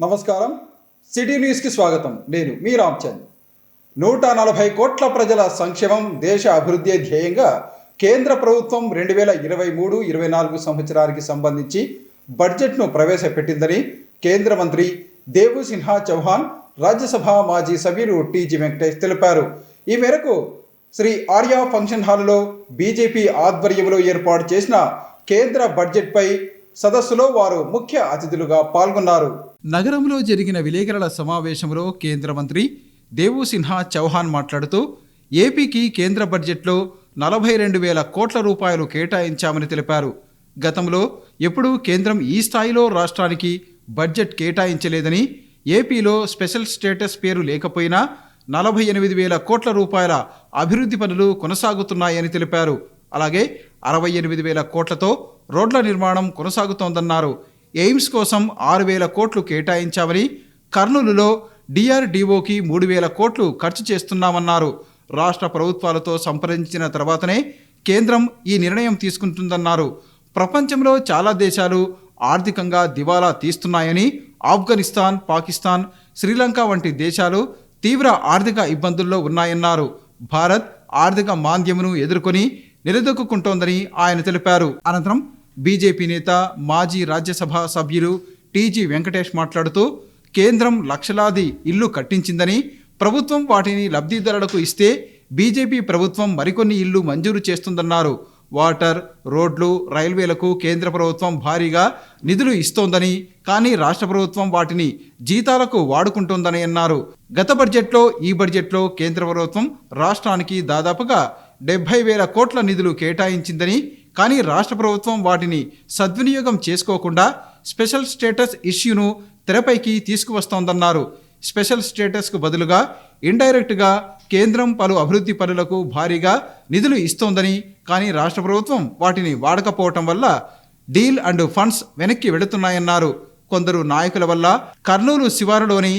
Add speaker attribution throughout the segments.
Speaker 1: నమస్కారం. సిటీ న్యూస్కి స్వాగతం. నేను మీ రామ్చంద్. 140 కోట్ల ప్రజల సంక్షేమం, దేశ అభివృద్ధి ధ్యేయంగా కేంద్ర ప్రభుత్వం 2023-24 సంవత్సరానికి సంబంధించి బడ్జెట్ను ప్రవేశపెట్టిందని కేంద్ర మంత్రి దేవుసిన్హా చౌహాన్, రాజ్యసభ మాజీ సభ్యులు టీజీ వెంకటేష్ తెలిపారు. ఈ మేరకు శ్రీ ఆర్య ఫంక్షన్ హాల్లో బీజేపీ ఆధ్వర్యంలో ఏర్పాటు చేసిన కేంద్ర బడ్జెట్పై సదస్సులో వారు ముఖ్య అతిథులుగా పాల్గొన్నారు. నగరంలో జరిగిన విలేకరుల సమావేశంలో కేంద్ర మంత్రి దేవుసిన్హా చౌహాన్ మాట్లాడుతూ, ఏపీకి కేంద్ర బడ్జెట్లో 42,000 కోట్ల రూపాయలు కేటాయించామని తెలిపారు. గతంలో ఎప్పుడూ కేంద్రం ఈ స్థాయిలో రాష్ట్రానికి బడ్జెట్ కేటాయించలేదని, ఏపీలో స్పెషల్ స్టేటస్ పేరు లేకపోయినా 48,000 కోట్ల రూపాయల అభివృద్ధి పనులు కొనసాగుతున్నాయని తెలిపారు. అలాగే 68,000 కోట్లతో రోడ్ల నిర్మాణం కొనసాగుతోందన్నారు. ఎయిమ్స్ కోసం 6,000 కోట్లు కేటాయించామని, కర్నూలులో డిఆర్డీఓకి 3,000 కోట్లు ఖర్చు చేస్తున్నామన్నారు. రాష్ట్ర ప్రభుత్వాలతో సంప్రదించిన తర్వాతనే కేంద్రం ఈ నిర్ణయం తీసుకుంటుందన్నారు. ప్రపంచంలో చాలా దేశాలు ఆర్థికంగా దివాలా తీస్తున్నాయని, ఆఫ్ఘనిస్తాన్, పాకిస్తాన్, శ్రీలంక వంటి దేశాలు తీవ్ర ఆర్థిక ఇబ్బందుల్లో ఉన్నాయన్నారు. భారత్ ఆర్థిక మాంద్యమును ఎదుర్కొని నిలదొక్కుంటోందని ఆయన తెలిపారు. అనంతరం బీజేపీ నేత, మాజీ రాజ్యసభ సభ్యులు టీజీ వెంకటేష్ మాట్లాడుతూ, కేంద్రం లక్షలాది ఇళ్లు కట్టించిందని, ప్రభుత్వం వాటిని లబ్ధిదారులకు ఇస్తే బీజేపీ ప్రభుత్వం మరికొన్ని ఇళ్లు మంజూరు చేస్తుందన్నారు. వాటర్, రోడ్లు, రైల్వేలకు కేంద్ర ప్రభుత్వం భారీగా నిధులు ఇస్తోందని, కానీ రాష్ట్ర ప్రభుత్వం వాటిని జీతాలకు వాడుకుంటోందని అన్నారు. గత బడ్జెట్లో, ఈ బడ్జెట్లో కేంద్ర ప్రభుత్వం రాష్ట్రానికి దాదాపుగా 70,000 కోట్ల నిధులు కేటాయించిందని, కానీ రాష్ట్ర ప్రభుత్వం వాటిని సద్వినియోగం చేసుకోకుండా స్పెషల్ స్టేటస్ ఇష్యూను తెరపైకి తీసుకువస్తోందన్నారు. స్పెషల్ స్టేటస్కు బదులుగా ఇండైరెక్ట్గా కేంద్రం పలు అభివృద్ధి పనులకు భారీగా నిధులు ఇస్తోందని, కానీ రాష్ట్ర ప్రభుత్వం వాటిని వాడకపోవటం వల్ల డీల్ అండ్ ఫండ్స్ వెనక్కి వెళుతున్నాయన్నారు. కొందరు నాయకుల వల్ల కర్నూలు శివారులోని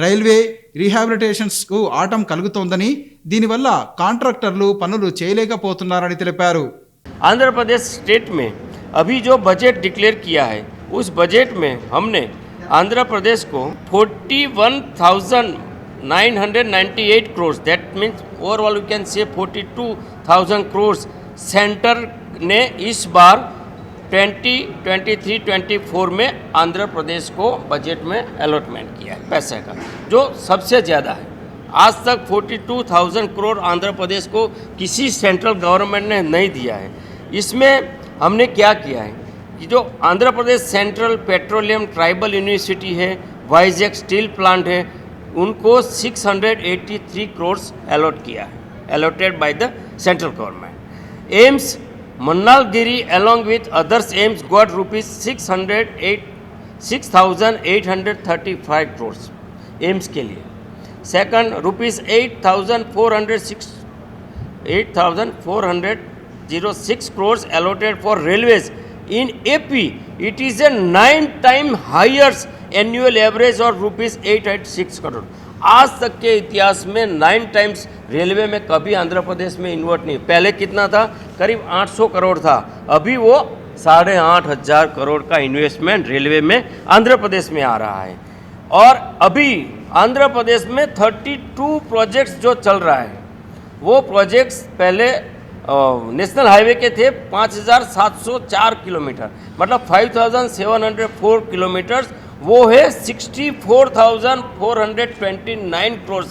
Speaker 1: రైల్వే రీహాబిలిటేషన్స్కు ఆటం కలుగుతోందని, దీనివల్ల కాంట్రాక్టర్లు పనులు చేయలేకపోతున్నారని తెలిపారు.
Speaker 2: आंध्र प्रदेश स्टेट में अभी जो बजट डिक्लेयर किया है, उस बजट में हमने आंध्र प्रदेश को 41,998 crore, that means overall you can say 42,000 crore centre ने इस बार 2023-24 में आंध्र प्रदेश को बजट में अलॉटमेंट किया है पैसे का, जो सबसे ज़्यादा है. आज तक 42,000 करोड़ आंध्र प्रदेश को किसी सेंट्रल गवर्नमेंट ने नहीं दिया है. इसमें हमने क्या किया है कि जो Andhra Pradesh central petroleum tribal university है, वाइजैक स्टील प्लांट है, उनको 683 करोड़ अलॉट किया है, allotted by the central government. AIIMS Mangalagiri along with others AIIMS got rupees 6,835 crore AIIMS के लिए. Second rupees 8,406 crores allotted for railways in AP. It is a 9 times higher annual average of rupees 886 crore. आज तक के इतिहास में 9 times railway में कभी आंध्र प्रदेश में इन्वर्ट नहीं. पहले कितना था? करीब 800 करोड़ था. अभी वो 8,500 करोड़ का इन्वेस्टमेंट रेलवे में आंध्र प्रदेश में आ रहा है. और अभी आंध्र प्रदेश में 32 प्रोजेक्ट्स जो चल रहा है, वो प्रोजेक्ट्स पहले नेशनल हाईवे के थे 5,704 किलोमीटर, मतलब 5,704 किलोमीटर्स, वो है 64,429 करोड़,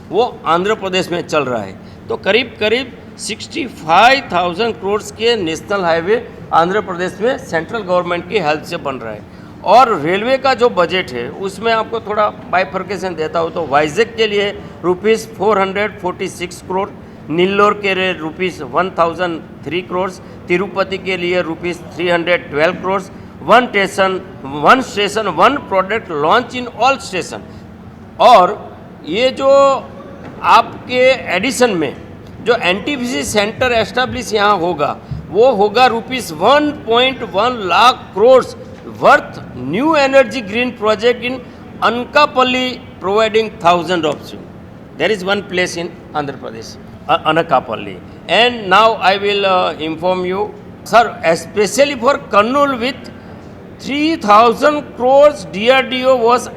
Speaker 2: वो आंध्र प्रदेश में चल रहा है. तो करीब 65,000 करोड़ के नेशनल हाईवे आंध्र प्रदेश में सेंट्रल गवर्नमेंट की हेल्प से बन रहा है. और रेलवे का जो बजट है उसमें आपको थोड़ा बाइफर्केशन देता हूँ. तो वाइजैक के लिए रुपीज़ 446 करोड़, नीलोर के लिए रुपीज़ 1,003 करोड़, तिरुपति के लिए rupees 312 crore. One station one product launch in all station. और ये जो आपके एडिशन में जो एनटीपीसी सेंटर एस्टेब्लिश यहाँ होगा, वो होगा rupees 1.1 lakh crore worth new energy green project in Anakapalli, providing 1,000 jobs. There is one place in Andhra Pradesh, Anakapalli. And now I will inform you, sir, especially for Kurnool with 3,000 crores DRDO was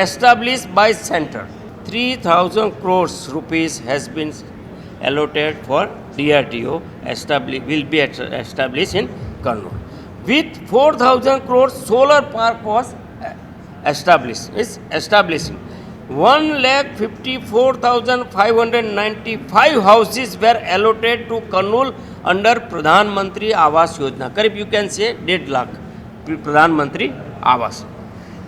Speaker 2: established by center. 3,000 crores rupees has been allotted for DRDO will be established in Kannur. With 4,000 crores solar park was establishing. 1,54,595 houses were allotted to Kannur under Pradhan Mantri Awas Yojana. Karib you can say 1.5 lakh Pradhan Mantri Awas.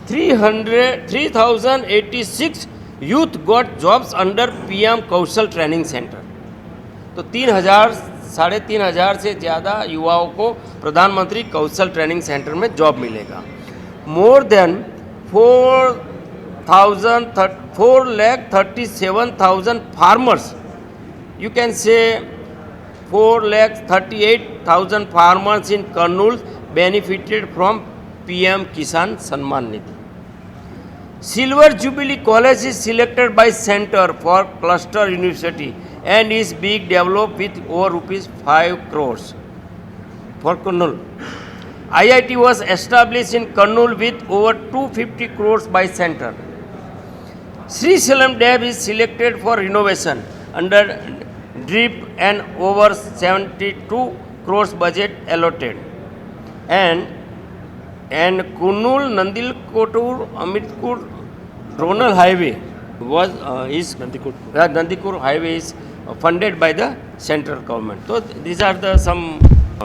Speaker 2: 3,086 youth got jobs under PM Kaushal Training Center. तो 3,000 से ज़्यादा युवाओं को प्रधानमंत्री कौशल training centre में job मिलेगा. More than 4,37,000 farmers, you can say 4,38,000 farmers in Kannur benefited from PM Kisan Samman Nidhi. Silver Jubilee College is selected by Center for Cluster University and is being developed with over rupees 5 crores for Kannur. IIT was established in Kannur with over 250 crores by Center. Sri Salam Dam is selected for renovation under DRIP and over 72 crores budget allotted. And Kannur Nandilkotur Amitkur Zonal Highway is Nandikur Highway is funded by the central government. So these are the some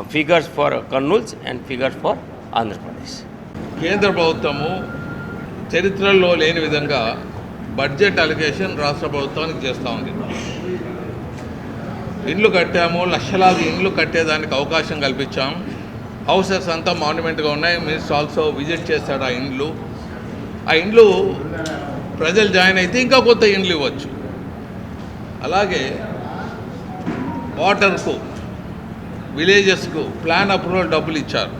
Speaker 2: figures for Kannur and figures for Andhra Pradesh.
Speaker 3: కేంద్ర ప్రభుత్వము చరిత్రలో లేని విధంగా budget allocation రాష్ట్ర ప్రభుత్వానికి చేస్తూ ఉంది. ఇండ్లు కట్టాము, లక్షలాది ఇండ్లు కట్టేదానికి అవకాశం కల్పించాం. హౌసెస్ అంతా మాన్యుమెంట్గా ఉన్నాయి. మినిస్టర్ ఆల్సో విజిట్ చేస్తాడు ఆ ఇండ్లు. ఆ ఇండ్లు ప్రజలు జాయిన్ అయితే ఇంకా కొత్త ఇండ్లు ఇవ్వచ్చు. అలాగే వాటర్కు, విలేజెస్కు ప్లాన్ అప్రూవల్ డబ్బులు ఇచ్చారు.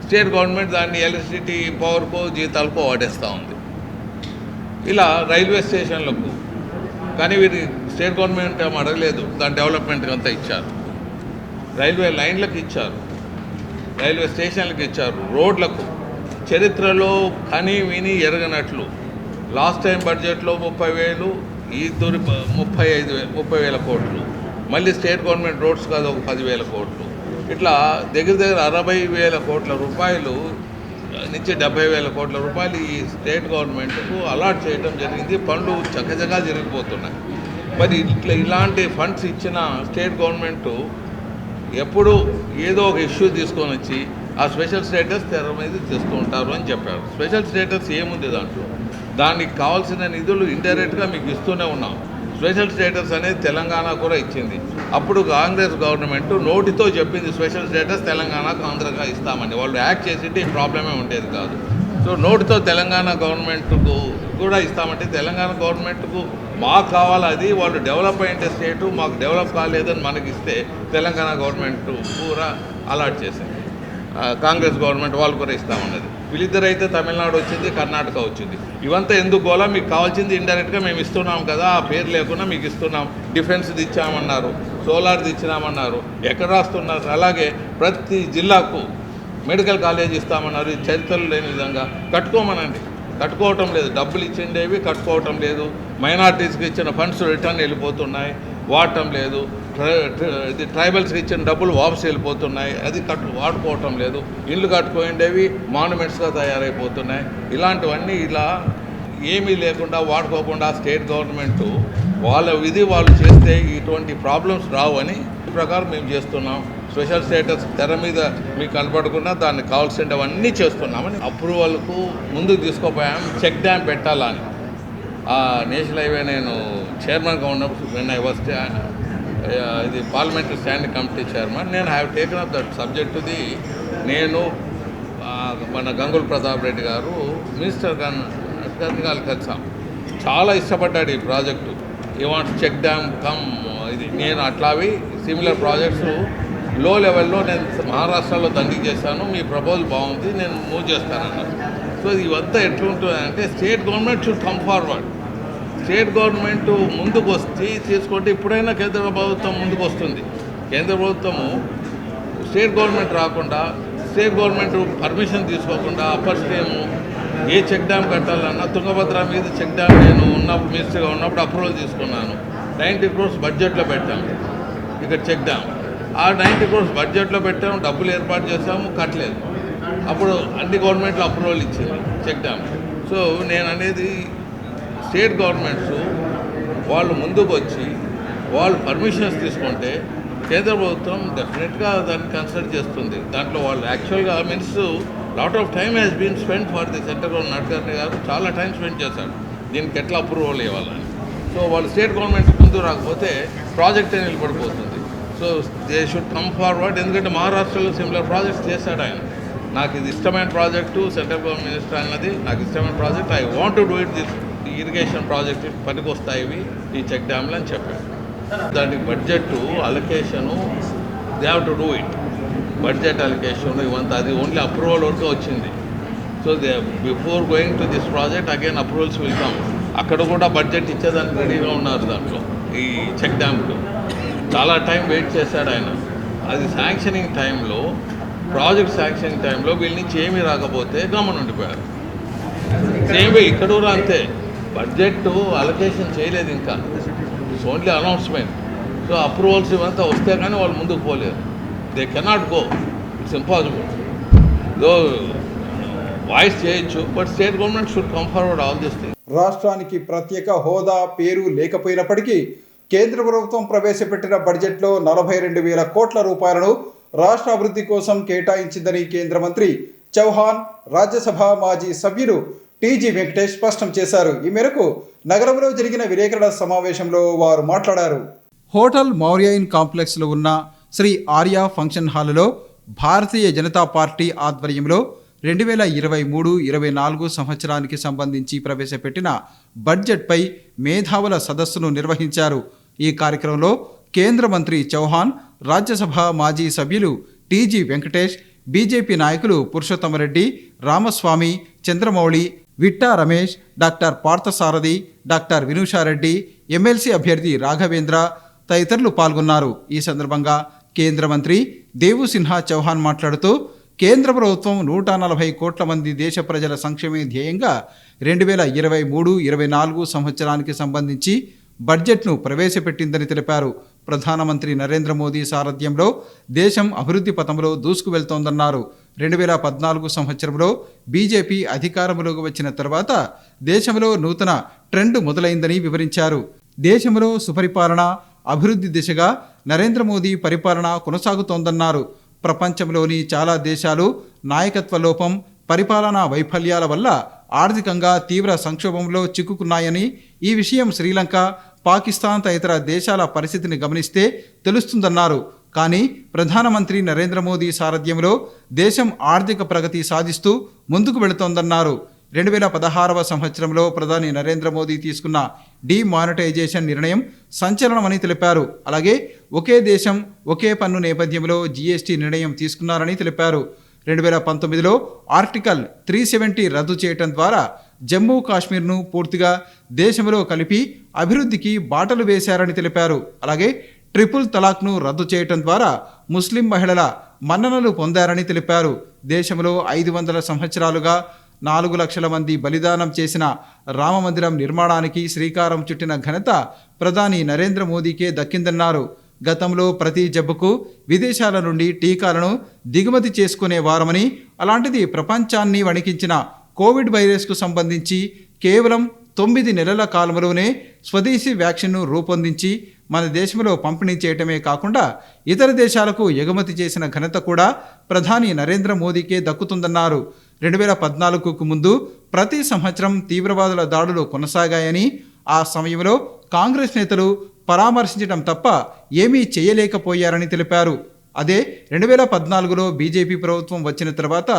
Speaker 3: స్టేట్ గవర్నమెంట్ దాన్ని ఎలక్ట్రిసిటీ పవర్కో జీతాలకో వాడేస్తూ ఉంది. ఇలా రైల్వే స్టేషన్లకు కానీ వీరి స్టేట్ గవర్నమెంట్ ఏమో అడగలేదు, దాని డెవలప్మెంట్కి అంతా ఇచ్చారు. రైల్వే లైన్లకు ఇచ్చారు, రైల్వే స్టేషన్లకు ఇచ్చారు, రోడ్లకు చరిత్రలో కని విని ఎరగనట్లు లాస్ట్ టైం బడ్జెట్లో 30,000, ఈ తూరి 30,000 కోట్లు. మళ్ళీ స్టేట్ గవర్నమెంట్ రోడ్స్ కాదు ఒక 10,000 కోట్లు. ఇట్లా దగ్గర 60,000 కోట్ల రూపాయలు నుంచి 70,000 కోట్ల రూపాయలు ఈ స్టేట్ గవర్నమెంట్కు అలాట్ చేయడం జరిగింది. పనులు చక్కచగా జరిగిపోతున్నాయి. మరి ఇలాంటి ఫండ్స్ ఇచ్చిన స్టేట్ గవర్నమెంటు ఎప్పుడు ఏదో ఒక ఇష్యూ తీసుకొని వచ్చి ఆ స్పెషల్ స్టేటస్ తెర మీద తెస్తూ ఉంటారు అని చెప్పారు. స్పెషల్ స్టేటస్ ఏముంది దాంట్లో? దానికి కావాల్సిన నిధులు ఇండైరెక్ట్గా మీకు ఇస్తూనే ఉన్నాం. స్పెషల్ స్టేటస్ అనేది తెలంగాణ కూడా ఇచ్చింది. అప్పుడు కాంగ్రెస్ గవర్నమెంట్ నోటితో చెప్పింది స్పెషల్ స్టేటస్ తెలంగాణకు ఆంధ్రగా ఇస్తామని. వాళ్ళు యాక్ట్ చేసింటే ఈ ప్రాబ్లమే ఉండేది కాదు. సో నోటితో తెలంగాణ గవర్నమెంట్కు కూడా ఇస్తామంటే తెలంగాణ గవర్నమెంట్కు మాకు కావాలి, అది వాళ్ళు డెవలప్ అయ్యే స్టేటు, మాకు డెవలప్ కాలేదని మనకి ఇస్తే తెలంగాణ గవర్నమెంట్ కూడా అలాట్ చేసింది. కాంగ్రెస్ గవర్నమెంట్ వాళ్ళు కూడా ఇస్తామన్నది. వీళ్ళిద్దరైతే తమిళనాడు వచ్చింది, కర్ణాటక వచ్చింది. ఇవంతా ఎందుకు గోలా? మీకు కావాల్సింది ఇండైరెక్ట్గా మేము ఇస్తున్నాం కదా, ఆ పేరు లేకుండా మీకు ఇస్తున్నాం. డిఫెన్స్ది ఇచ్చామన్నారు, సోలార్ది ఇచ్చినామన్నారు, ఎక్కడ రాస్తున్నారు? అలాగే ప్రతి జిల్లాకు మెడికల్ కాలేజ్ ఇస్తామన్నారు. ఇది చరిత్రలో లేని విధంగా కట్టుకోమనండి, కట్టుకోవటం లేదు. డబ్బులు ఇచ్చిండేవి కట్టుకోవటం లేదు. మైనార్టీస్కి ఇచ్చిన ఫండ్స్ రిటర్న్ వెళ్ళిపోతున్నాయి, వాడటం లేదు. ఇది ట్రైబల్స్కి ఇచ్చిన డబ్బులు వాపసు వెళ్ళిపోతున్నాయి, అది వాడుకోవటం లేదు. ఇళ్ళు కట్టుకోండేవి మాన్యుమెంట్స్గా తయారైపోతున్నాయి. ఇలాంటివన్నీ ఇలా ఏమీ లేకుండా వాడుకోకుండా స్టేట్ గవర్నమెంటు వాళ్ళ విధి వాళ్ళు చేస్తే ఇటువంటి ప్రాబ్లమ్స్ రావు అని ప్రకారం మేము చేస్తున్నాం. స్పెషల్ స్టేటస్ తెర మీద మీకు కనపడకుండా దాన్ని కావాల్సినవన్నీ చేస్తున్నామని అప్రూవల్కు ముందుకు తీసుకోపోయాం. చెక్ డ్యామ్ పెట్టాలని నేషనల్ హైవే నేను చైర్మన్గా ఉన్నప్పుడు వెన్ ఐ వాస్ ఇది పార్లమెంటరీ స్టాండింగ్ కమిటీ చైర్మన్, నేను have taken up that subject the. నేను మన గంగుల ప్రతాప్ రెడ్డి గారు మినిస్టర్ గారిని కలిసాం. చాలా ఇష్టపడ్డాడు ఈ ప్రాజెక్టు. ఈ వాంట్స్ చెక్ డ్యామ్ కమ్ ఇది. నేను అట్లావి సిమిలర్ ప్రాజెక్ట్స్ లో లెవెల్లో నేను మహారాష్ట్రలో దండికి చేశాను. మీ ప్రపోజల్ బాగుంది, నేను మూవ్ చేస్తానన్నారు. సో ఇవంతా ఎట్లుంటుంది అంటే state government should come forward. State government ముందుకు వస్తే తీసుకుంటే ఇప్పుడైనా కేంద్ర ప్రభుత్వం ముందుకు వస్తుంది. కేంద్ర ప్రభుత్వము స్టేట్ గవర్నమెంట్ రాకుండా స్టేట్ గవర్నమెంట్ పర్మిషన్ తీసుకోకుండా అప్పర్ స్ట్రీము ఏ చెక్ డ్యామ్ కట్టాలన్నా తుంగభద్ర మీద చెక్ డ్యామ్ నేను ఉన్నప్పుడు మినిస్టర్గా ఉన్నప్పుడు అప్రూవల్ తీసుకున్నాను. 90 crores బడ్జెట్లో పెట్టాము ఇక్కడ చెక్ డ్యామ్. ఆ 90 crores బడ్జెట్లో పెట్టాము, డబ్బులు ఏర్పాటు చేసాము, కట్టలేదు. అప్పుడు అన్ని గవర్నమెంట్లు అప్రూవల్ ఇచ్చింది చెక్ డ్యామ్. సో నేను అనేది స్టేట్ గవర్నమెంట్స్ వాళ్ళు ముందుకు వచ్చి వాళ్ళు పర్మిషన్స్ తీసుకుంటే కేంద్ర ప్రభుత్వం డెఫినెట్గా దాన్ని కన్సిడర్ చేస్తుంది. దాంట్లో వాళ్ళు యాక్చువల్గా means lot of time has been spend for the centre government. Nadkarni garu చాలా టైం స్పెండ్ చేశారు దీనికి ఎట్లా అప్రూవల్ ఇవ్వాలని. సో వాళ్ళు స్టేట్ గవర్నమెంట్ ముందు రాకపోతే ప్రాజెక్టే నిలబడిపోతుంది. So they should come forward. ఎందుకంటే మహారాష్ట్రలో సిమిలర్ ప్రాజెక్ట్స్ చేశాడు ఆయన. నాకు ఇది ఇష్టమైన ప్రాజెక్టు, సెంట్రల్ గవర్నమెంట్ మినిస్టర్ అన్నది నాకు ఇష్టమైన project, I want to do it. This irrigation project పనికి వస్తాయి ఇవి ఈ చెక్ డ్యామ్లు అని చెప్పాడు. దానికి budget allocation they have to do it. Budget allocation ఇవంతా అది ఓన్లీ అప్రూవల్ వరకు వచ్చింది. So they before going to this project again approvals will come. అక్కడ కూడా బడ్జెట్ ఇచ్చేదానికి రెడీగా ఉన్నారు. దాంట్లో ఈ చెక్ డ్యామ్కు చాలా టైం వెయిట్ చేశాడు ఆయన. అది శాంక్షనింగ్ టైంలో, ప్రాజెక్ట్ శాంక్షనింగ్ టైంలో వీళ్ళ నుంచి ఏమీ రాకపోతే గమనం ఉండిపోయారు. సేమ్ ఇక్కడ కూడా అంతే, బడ్జెట్ అలొకేషన్ చేయలేదు ఇంకా, it's only announcement. So approvals ఇవంతా వస్తే కానీ వాళ్ళు ముందుకు పోలేరు. They cannot go, it's impossible. Though voice చేయొచ్చు, but state government should come forward all this thing.
Speaker 1: రాష్ట్రానికి ప్రత్యేక హోదా పేరు లేకపోయినప్పటికీ కేంద్ర ప్రభుత్వం ప్రవేశపెట్టిన బడ్జెట్లో 42,000 కోట్ల రూపాయలను రాష్ట్ర అభివృద్ధి కోసం కేటాయించిందని కేంద్ర మంత్రి చౌహాన్, రాజ్యసభ మాజీ సభ్యులు టీజీ వెంకటేష్ స్పష్టం చేశారు. ఈ మేరకు నగరంలో జరిగిన విలేకరుల సమావేశంలో వారు మాట్లాడారు. హోటల్ మౌర్యయిన్ కాంప్లెక్స్లో ఉన్న శ్రీ ఆర్య ఫంక్షన్ హాలులో భారతీయ జనతా పార్టీ ఆధ్వర్యంలో 2023-24 సంవత్సరానికి సంబంధించి ప్రవేశపెట్టిన బడ్జెట్పై మేధావుల సదస్సును నిర్వహించారు. ఈ కార్యక్రమంలో కేంద్ర మంత్రి చౌహాన్, రాజ్యసభ మాజీ సభ్యులు టీజీ వెంకటేష్, బీజేపీ నాయకులు Purushotham Reddy, Ramaswamy, Chandramouli, Vitta Ramesh, doctor Parthasarathi, doctor Vinusha Reddy, MLC అభ్యర్థి రాఘవేంద్ర తదితరులు పాల్గొన్నారు. ఈ సందర్భంగా కేంద్ర మంత్రి దేవుసిన్హా చౌహాన్ మాట్లాడుతూ కేంద్ర ప్రభుత్వం 140 కోట్ల మంది దేశ ప్రజల సంక్షేమే ధ్యేయంగా 2023-24 సంవత్సరానికి సంబంధించి బడ్జెట్ను ప్రవేశపెట్టిందని తెలిపారు. ప్రధానమంత్రి నరేంద్ర మోదీ సారథ్యంలో దేశం అభివృద్ధి పథంలో దూసుకువెళ్తోందన్నారు. 2014 సంవత్సరంలో బీజేపీ అధికారంలోకి వచ్చిన తర్వాత దేశంలో నూతన ట్రెండ్ మొదలైందని వివరించారు. దేశంలో సుపరిపాలన, అభివృద్ధి దిశగా నరేంద్ర మోదీ పరిపాలన కొనసాగుతోందన్నారు. ప్రపంచంలోని చాలా దేశాలు నాయకత్వ లోపం, పరిపాలనా వైఫల్యాల వల్ల ఆర్థికంగా తీవ్ర సంక్షోభంలో చిక్కుకున్నాయని, ఈ విషయం శ్రీలంక, పాకిస్తాన్ తదితర దేశాల పరిస్థితిని గమనిస్తే తెలుస్తుందన్నారు. కానీ ప్రధానమంత్రి నరేంద్ర మోదీ సారథ్యంలో దేశం ఆర్థిక ప్రగతి సాధిస్తూ ముందుకు వెళుతోందన్నారు. 2016వ సంవత్సరంలో ప్రధాని నరేంద్ర మోదీ తీసుకున్న డీమానిటైజేషన్ నిర్ణయం సంచలనమని తెలిపారు. అలాగే ఒకే దేశం ఒకే పన్ను నేపథ్యంలో జీఎస్టీ నిర్ణయం తీసుకున్నారని తెలిపారు. 2019లో ఆర్టికల్ 370 రద్దు చేయడం ద్వారా జమ్మూ కాశ్మీర్ను పూర్తిగా దేశంలో కలిపి అభివృద్ధికి బాటలు వేశారని తెలిపారు. అలాగే ట్రిపుల్ తలాక్ను రద్దు చేయడం ద్వారా ముస్లిం మహిళల మన్ననలు పొందారని తెలిపారు. దేశంలో 500 సంవత్సరాలుగా 4 లక్షల మంది బలిదానం చేసిన రామమందిరం నిర్మాణానికి శ్రీకారం చుట్టిన ఘనత ప్రధాని నరేంద్ర మోదీకే దక్కిందన్నారు. గతంలో ప్రతి జబ్బుకు విదేశాల నుండి టీకాలను దిగుమతి చేసుకునేవారమని, అలాంటిది ప్రపంచాన్ని వణికించిన కోవిడ్ వైరస్కు సంబంధించి కేవలం 9 నెలల కాలంలోనే స్వదేశీ వ్యాక్సిన్ను రూపొందించి మన దేశంలో పంపిణీ చేయటమే కాకుండా ఇతర దేశాలకు ఎగుమతి చేసిన ఘనత కూడా ప్రధాని నరేంద్ర మోదీకే దక్కుతుందన్నారు. 2014కు ముందు ప్రతి సంవత్సరం తీవ్రవాదుల దాడులు కొనసాగాయని, ఆ సమయంలో కాంగ్రెస్ నేతలు పరామర్శించడం తప్ప ఏమీ చేయలేకపోయారని తెలిపారు. అదే 2014లో బీజేపీ ప్రభుత్వం వచ్చిన తర్వాత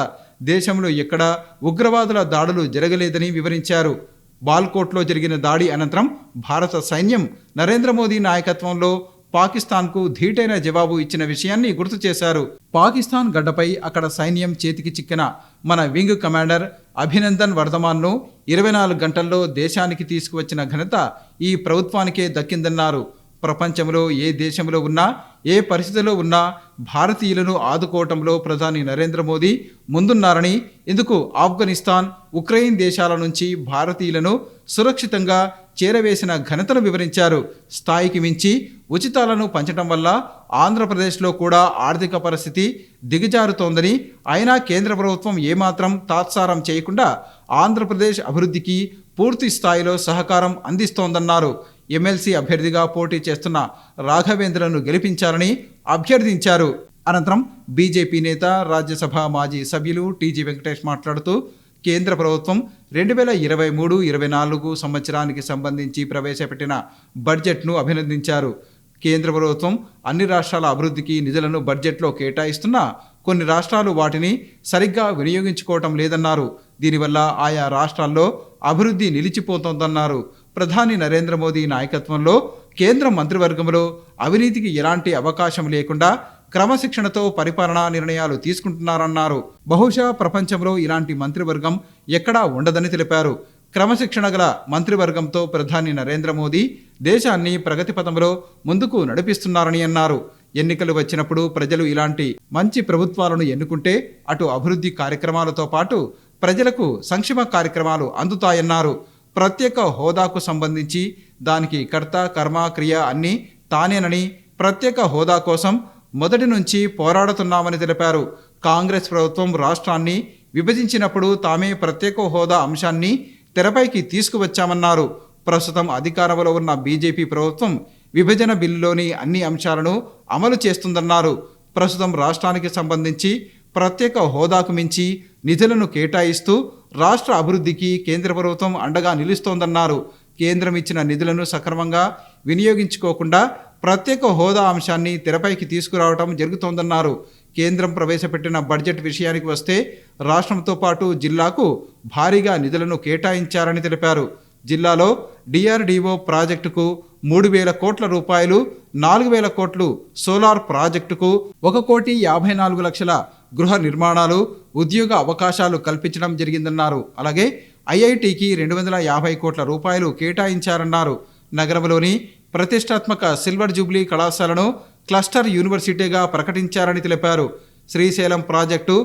Speaker 1: దేశంలో ఎక్కడా ఉగ్రవాదుల దాడులు జరగలేదని వివరించారు. బాల్కోట్లో జరిగిన దాడి అనంతరం భారత సైన్యం నరేంద్ర మోదీ నాయకత్వంలో పాకిస్తాన్కు ధీటైన జవాబు ఇచ్చిన విషయాన్ని గుర్తు చేశారు. పాకిస్తాన్ గడ్డపై అక్కడ సైన్యం చేతికి చిక్కిన మన వింగ్ కమాండర్ అభినందన్ వర్ధమాన్ను 24 గంటల్లో దేశానికి తీసుకువచ్చిన ఘనత ఈ ప్రభుత్వానికే దక్కిందన్నారు. ప్రపంచంలో ఏ దేశంలో ఉన్నా ఏ పరిస్థితిలో ఉన్నా భారతీయులను ఆదుకోవటంలో ప్రధాని నరేంద్ర మోదీ ముందున్నారని, ఇందుకు ఆఫ్ఘనిస్తాన్, ఉక్రెయిన్ దేశాల నుంచి భారతీయులను సురక్షితంగా చేరవేసిన ఘనతను వివరించారు. స్థాయికి మించి ఉచితాలను పంచడం వల్ల ఆంధ్రప్రదేశ్లో కూడా ఆర్థిక పరిస్థితి దిగజారుతోందని, అయినా కేంద్ర ప్రభుత్వం ఏమాత్రం తాత్సారం చేయకుండా ఆంధ్రప్రదేశ్ అభివృద్ధికి పూర్తి స్థాయిలో సహకారం అందిస్తోందన్నారు. ఎమ్మెల్సీ అభ్యర్థిగా పోటీ చేస్తున్న రాఘవేంద్రను గెలిపించాలని అభ్యర్థించారు. అనంతరం బీజేపీ నేత, రాజ్యసభ మాజీ సభ్యులు టీజీ వెంకటేష్ మాట్లాడుతూ కేంద్ర ప్రభుత్వం 2023-24 సంవత్సరానికి సంబంధించి ప్రవేశపెట్టిన బడ్జెట్ను అభినందించారు. కేంద్ర ప్రభుత్వం అన్ని రాష్ట్రాల అభివృద్ధికి నిధులను బడ్జెట్లో కేటాయిస్తున్నా కొన్ని రాష్ట్రాలు వాటిని సరిగ్గా వినియోగించుకోవటం లేదన్నారు. దీనివల్ల ఆయా రాష్ట్రాల్లో అభివృద్ధి నిలిచిపోతోందన్నారు. ప్రధాని నరేంద్ర మోదీ నాయకత్వంలో కేంద్ర మంత్రివర్గంలో అవినీతికి ఎలాంటి అవకాశం లేకుండా క్రమశిక్షణతో పరిపాలనా నిర్ణయాలు తీసుకుంటున్నారన్నారు. బహుశా ప్రపంచంలో ఇలాంటి మంత్రివర్గం ఎక్కడా ఉండదని తెలిపారు. క్రమశిక్షణ గల మంత్రివర్గంతో ప్రధాని నరేంద్ర మోదీ దేశాన్ని ప్రగతి పథంలో ముందుకు నడిపిస్తున్నారని అన్నారు. ఎన్నికలు వచ్చినప్పుడు ప్రజలు ఇలాంటి మంచి ప్రభుత్వాలను ఎన్నుకుంటే అటు అభివృద్ధి కార్యక్రమాలతో పాటు ప్రజలకు సంక్షేమ కార్యక్రమాలు అందుతాయన్నారు. ప్రత్యేక హోదాకు సంబంధించి దానికి కర్త, కర్మ, క్రియ అన్నీ తానేనని, ప్రత్యేక హోదా కోసం మొదటి నుంచి పోరాడుతున్నామని తెలిపారు. కాంగ్రెస్ ప్రభుత్వం రాష్ట్రాన్ని విభజించినప్పుడు తామే ప్రత్యేక హోదా అంశాన్ని తెరపైకి తీసుకువచ్చామన్నారు. ప్రస్తుతం అధికారంలో ఉన్న బీజేపీ ప్రభుత్వం విభజన బిల్లులోని అన్ని అంశాలను అమలు చేస్తుందన్నారు. ప్రస్తుతం రాష్ట్రానికి సంబంధించి ప్రత్యేక హోదాకు మించి నిధులను కేటాయిస్తూ రాష్ట్ర అభివృద్ధికి కేంద్ర ప్రభుత్వం అండగా నిలుస్తోందన్నారు. కేంద్రం ఇచ్చిన నిధులను సక్రమంగా వినియోగించుకోకుండా ప్రత్యేక హోదా అంశాన్ని తెరపైకి తీసుకురావడం జరుగుతోందన్నారు. కేంద్రం ప్రవేశపెట్టిన బడ్జెట్ విషయానికి వస్తే రాష్ట్రంతో పాటు జిల్లాకు భారీగా నిధులను కేటాయించారని తెలిపారు. జిల్లాలో డిఆర్డీఓ ప్రాజెక్టుకు 3,000 కోట్ల రూపాయలు, 4,000 కోట్లు సోలార్ ప్రాజెక్టుకు 1,54,00,000 గృహ నిర్మాణాలు, ఉద్యోగ అవకాశాలు కల్పించడం జరిగిందన్నారు. అలాగే ఐఐటికి 250 కోట్ల రూపాయలు కేటాయించారన్నారు. నగరంలోని ప్రతిష్టాత్మక సిల్వర్ జూబ్లీ కళాశాలను క్లస్టర్ యూనివర్సిటీగా ప్రకటించారని తెలిపారు. శ్రీశైలం ప్రాజెక్టు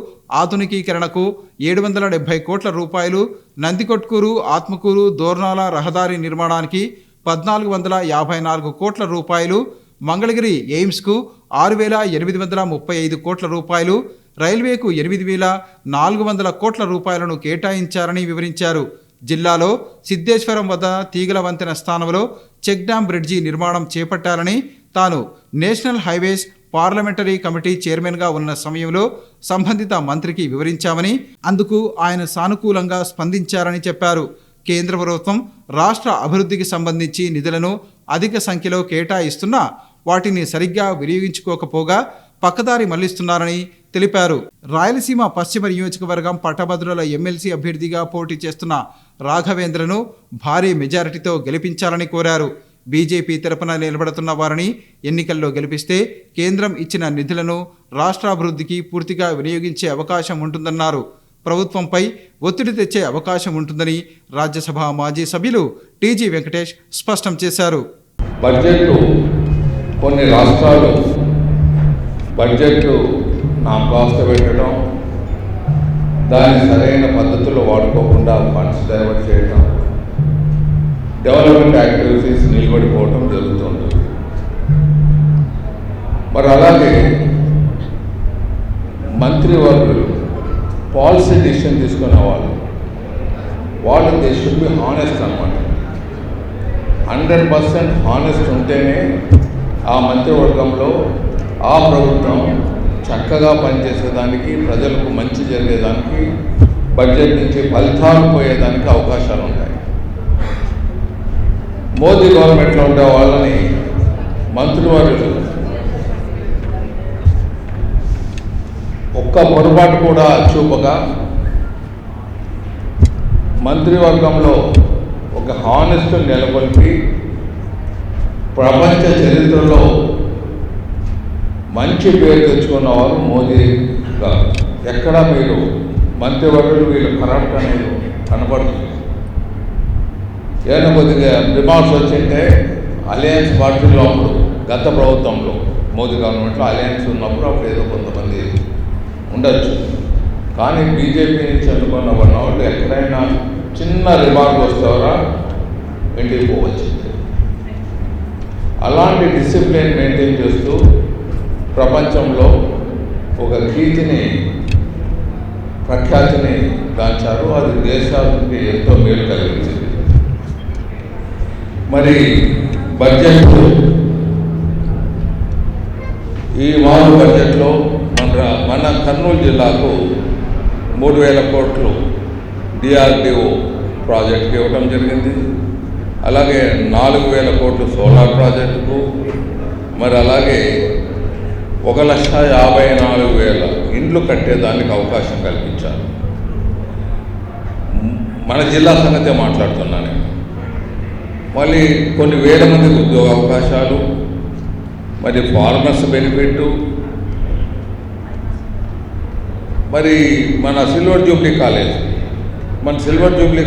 Speaker 1: ఆధునికీకరణకు 770 కోట్ల రూపాయలు, నందికొట్కూరు, ఆత్మకూరు, దోర్నాల రహదారి నిర్మాణానికి 1,454 కోట్ల రూపాయలు, మంగళగిరి ఎయిమ్స్కు 6,835 కోట్ల రూపాయలు, రైల్వేకు 8,400 కోట్ల రూపాయలను కేటాయించారని వివరించారు. జిల్లాలో సిద్ధేశ్వరం వద్ద తీగల వంతెన స్థానంలో చెక్ డ్యాం బ్రిడ్జి నిర్మాణం చేపట్టాలని, తాను నేషనల్ హైవేస్ పార్లమెంటరీ కమిటీ చైర్మన్గా ఉన్న సమయంలో సంబంధిత మంత్రికి వివరించామని, అందుకు ఆయన సానుకూలంగా స్పందించారని చెప్పారు. కేంద్ర ప్రభుత్వం రాష్ట్ర అభివృద్ధికి సంబంధించి నిధులను అధిక సంఖ్యలో కేటాయిస్తున్నా వాటిని సరిగ్గా వినియోగించుకోకపోగా పక్కదారి మళ్లిస్తున్నారని తెలిపారు. రాయలసీమ పశ్చిమ నియోజకవర్గం పట్టభద్రుల ఎమ్మెల్సీ అభ్యర్థిగా పోటీ చేస్తున్న రాఘవేంద్రను భారీ మెజారిటీతో గెలిపించాలని కోరారు. బీజేపీ తరపున నిలబడుతున్న వారిని ఎన్నికల్లో గెలిపిస్తే కేంద్రం ఇచ్చిన నిధులను రాష్ట్రాభివృద్ధికి పూర్తిగా వినియోగించే అవకాశం ఉంటుందన్నారు. ప్రభుత్వంపై ఒత్తిడి తెచ్చే అవకాశం ఉంటుందని రాజ్యసభ మాజీ సభ్యులు టీజీ వెంకటేష్ స్పష్టం చేశారు.
Speaker 3: బడ్జెట్ కొన్ని రాష్ట్రాలు బడ్జెట్ నామకాస్త పెట్టడం, దాన్ని సరైన పద్ధతుల్లో వాడుకోకుండా ఫండ్స్ డైవర్ట్ చేయడం, డెవలప్మెంట్ యాక్టివిటీస్ నిలబడిపోవడం జరుగుతుంది. మరి అలాగే మంత్రివర్గులు పాలసీ డిసిషన్ తీసుకునే వాళ్ళు దే షుడ్ బి హానెస్ట్ అన్నమాట. 100% హానెస్ట్ ఉంటేనే ఆ మంత్రివర్గంలో ఆ ప్రభుత్వం చక్కగా పనిచేసేదానికి, ప్రజలకు మంచి జరిగేదానికి, బడ్జెట్ నుంచి ఫలితాలు పోయేదానికి అవకాశాలు ఉంటాయి. మోదీ గవర్నమెంట్లో ఉండే వాళ్ళని మంత్రివర్యులు ఒక్క పొరపాటు కూడా చూపగా మంత్రివర్గంలో ఒక హానెస్ట్ నెలకొల్పి ప్రపంచ చరిత్రలో మంచి పేరు తెచ్చుకున్నవారు మోదీ గారు. ఎక్కడ మీరు మంత్రివర్గులు వీళ్ళు కరప్ట్ అనేది కనబడుతుంది. ఏదైనా కొద్దిగా రిమార్క్స్ వచ్చింటే అలయన్స్ పార్టీలో అప్పుడు గత ప్రభుత్వంలో మోదీ గవర్నమెంట్లో అలయన్స్ ఉన్నప్పుడు అప్పుడు ఏదో కొంతమంది ఉండొచ్చు. కానీ బీజేపీ నుంచి అనుకున్న వాళ్ళు ఎక్కడైనా చిన్న రిమార్క్ వస్తారా ఇంటికి పోవచ్చు. అలాంటి డిసిప్లిన్ మెయింటైన్ చేస్తూ ప్రపంచంలో ఒక కీర్తిని ప్రఖ్యాతిని గాంచారు. అది దేశానికి ఎంతో మేలు కలిగించింది. మరి బడ్జెట్ ఈ మారు బడ్జెట్లో మన కర్నూలు జిల్లాకు 3,000 కోట్లు డిఆర్డిఓ ప్రాజెక్ట్కి ఇవ్వడం జరిగింది. అలాగే 4,000 కోట్లు సోలార్ ప్రాజెక్టుకు, మరి అలాగే 1,54,000 ఇండ్లు కట్టేదానికి అవకాశం కల్పించారు. మన జిల్లా సంగతే మాట్లాడుతున్నాను. మళ్ళీ కొన్ని వేల మందికి ఉద్యోగ అవకాశాలు, మరి ఫార్మర్స్ బెనిఫిట్, మరి మన సిల్వర్ జూబ్లీ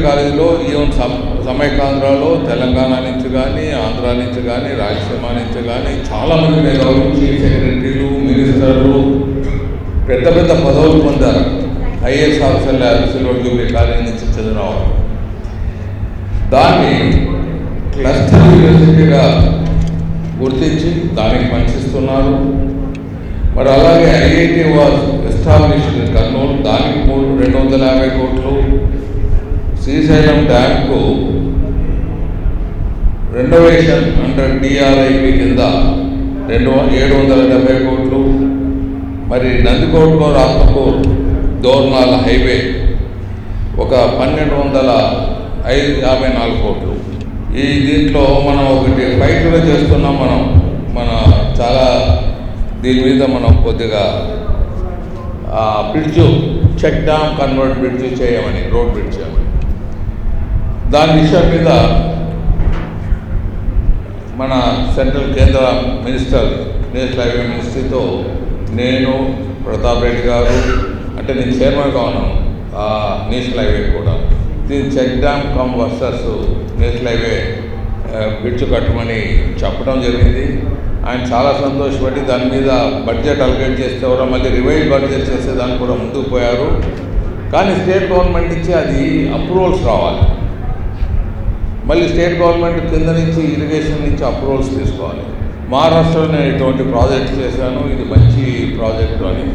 Speaker 3: కాలేజీలో ఈవెన్ సమైకాంధ్రలో తెలంగాణ నుంచి కానీ, ఆంధ్ర నుంచి కానీ, రాయలసీమ నుంచి కానీ చాలామంది మేధావులు, చీఫ్ సెక్రటరీలు, మినిస్టర్లు పెద్ద పెద్ద పదవులు పొందారు. ఐఏఎస్ ఆఫీసర్లు సిల్వర్ జూబ్లీ కాలేజీ నుంచి చదివినవారు. దాన్ని క్లస్టర్ యూనివర్సిటీగా గుర్తించి దానికి పనిచేస్తున్నారు. మరి అలాగే IIT was established in Kurnool, దానికి 250 కోట్లు. శ్రీశైలం డ్యాంకు రెనోవేషన్ అండర్ డిఆర్ఐపి కింద 770 కోట్లు. మరి నందికోట్కూరు ఆత్మకూరు దోర్నాల హైవే ఒక 1,254 కోట్లు. దీంట్లో మనం ఒకటి ఫైట్ కూడా చేస్తున్నాం. మన చాలా దీని మీద మనం కొద్దిగా bridge check dam convert bridge చేయమని, రోడ్ బ్రిడ్జ్ చేయమని, దాని విషయం మీద మన సెంట్రల్ కేంద్ర మినిస్టర్ నేషనల్ హైవే మినిస్ట్రీతో నేను, ప్రతాప్ రెడ్డి గారు, అంటే నేను చైర్మన్గా ఉన్నాను నేషనల్ హైవే కూడా, దీని check dam come versus national highway bridge కట్టమని చెప్పడం జరిగింది. ఆయన చాలా సంతోషపడి దాని మీద బడ్జెట్ అలొకేట్ చేస్తే కూడా మళ్ళీ రివైజ్ బడ్జెట్ చేస్తే దాన్ని కూడా ముందుకు పోయారు. కానీ స్టేట్ గవర్నమెంట్ నుంచి అది అప్రూవల్స్ రావాలి. మళ్ళీ స్టేట్ గవర్నమెంట్ కింద నుంచి ఇరిగేషన్ నుంచి అప్రూవల్స్ తీసుకోవాలి. మహారాష్ట్రలో నేను ఇటువంటి ప్రాజెక్ట్ చేశాను, ఇది మంచి ప్రాజెక్టు అని.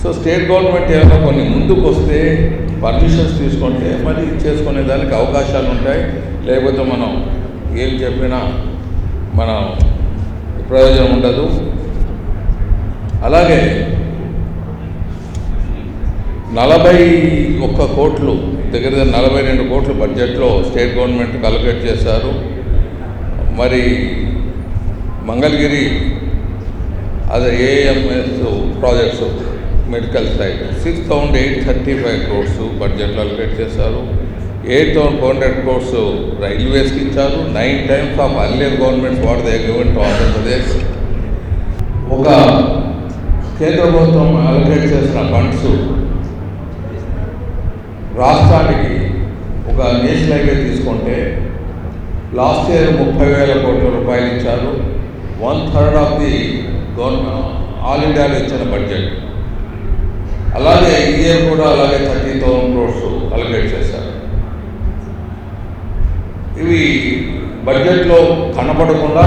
Speaker 3: సో స్టేట్ గవర్నమెంట్ ఏమైనా కొన్ని ముందుకు వస్తే పర్మిషన్స్ తీసుకుంటే మరి చేసుకునే దానికి అవకాశాలు ఉంటాయి. లేకపోతే మనం ఏం చెప్పినా మనం ప్రయోజనం ఉండదు. అలాగే 41 కోట్లు, దగ్గర 42 కోట్లు బడ్జెట్లో స్టేట్ గవర్నమెంట్కి అలొకేట్ చేశారు. మరి మంగళగిరి అదే AIIMS projects medical site 6,835 crores బడ్జెట్లో అలొకేట్ చేశారు. 8,400 crores రైల్వేస్కి ఇచ్చారు. 9 times of earlier governments what they given to Andhra Pradesh. ఒక కేంద్ర ప్రభుత్వం అలొకేట్ చేసిన ఫండ్స్ రాష్ట్రానికి ఒక నేషనల్ హైవే తీసుకుంటే లాస్ట్ ఇయర్ 30,000 కోట్ల రూపాయలు ఇచ్చారు. 1/3 ఆఫ్ ది గవర్నమెంట్ ఆల్ ఇండియాలో ఇచ్చిన బడ్జెట్. అలాగే ఈ ఇయర్ కూడా అలాగే 30,000 crores అలొకేట్ చేశారు. ఇవి బడ్జెట్లో కనపడకుండా